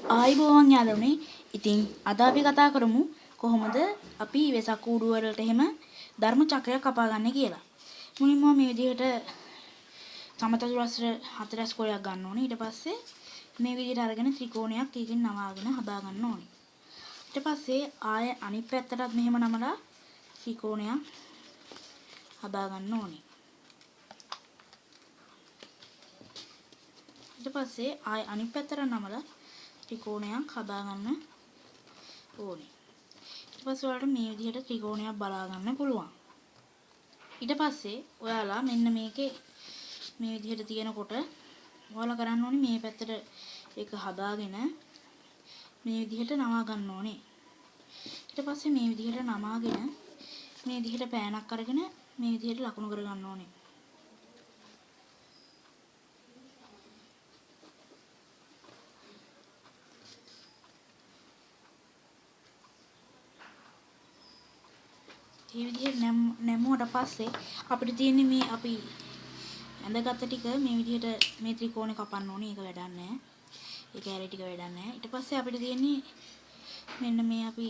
ආයිබෝවන් යාළුවනේ. ඉතින් අද අපි කතා කරමු කොහොමද අපි වෙසක් කූඩු වලට එහෙම ධර්ම චක්‍රයක් කපා ගන්න කියලා. මුලින්ම මේ විදිහට සමචතුරස්‍ර හතරස් කොටයක් ගන්න ඕනේ. ඊට පස්සේ මේ විදිහට අරගෙන ත්‍රිකෝණයක් ටිකකින් නවාගෙන හදා ගන්න ඕනේ. ඊට පස්සේ ආය අනිත් පැත්තටත් මෙහෙම නමලා ත්‍රිකෝණයක් හදා ගන්න ඕනේ. ඊට පස්සේ ආය අනිත් පැත්තට නමලා ත්‍රිකෝණයක් හදා ගන්න ඕනේ. ඊට පස්සේ ඔයාලට මේ විදිහට ත්‍රිකෝණයක් බලා ගන්න පුළුවන්. ඊට පස්සේ ඔයාලා මෙන්න මේකේ මේ විදිහට තියෙනකොට ඔයාලා කරන්න ඕනේ මේ පැත්තට ඒක හදාගෙන මේ විදිහට නවා ගන්න ඕනේ. ඊට පස්සේ මේ විදිහට නමාගෙන මේ විදිහට පෑනක් අරගෙන මේ විදිහට ලකුණු කර ගන්න ඕනේ. මේ විදිහට නැමුවට පස්සේ අපිට තියෙන්නේ මේ අපි ඇඳගත්ත ටික මේ විදිහට මේ ත්‍රිකෝණේ කපන්න ඕනේ. ඒක වැඩක් නැහැ. ඒක ඇරේ ටික වැඩක් නැහැ. ඊට පස්සේ අපිට තියෙන්නේ මෙන්න මේ අපි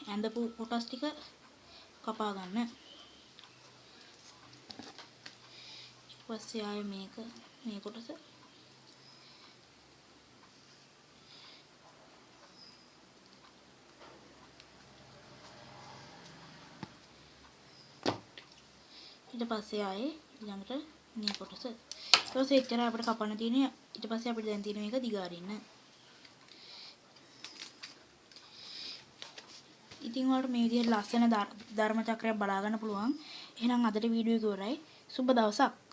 ඇඳපු කොටස් ටික කපා ගන්න. ඊට පස්සේ ආයෙ මේ කොටස ඊට පස්සේ ආයේ ඊළඟට මේ කොටස. ඊට පස්සේ එච්චර අපිට කපන්න තියෙන්නේ. ඊට පස්සේ අපිට දැන් තියෙන මේක දිගාරින්න. ඉතින් ඔයාලට මේ විදිහට ලස්සන ධර්ම චක්‍රයක් බලා ගන්න පුළුවන්. එහෙනම් අදට වීඩියෝ එක ඉවරයි. සුබ දවසක්.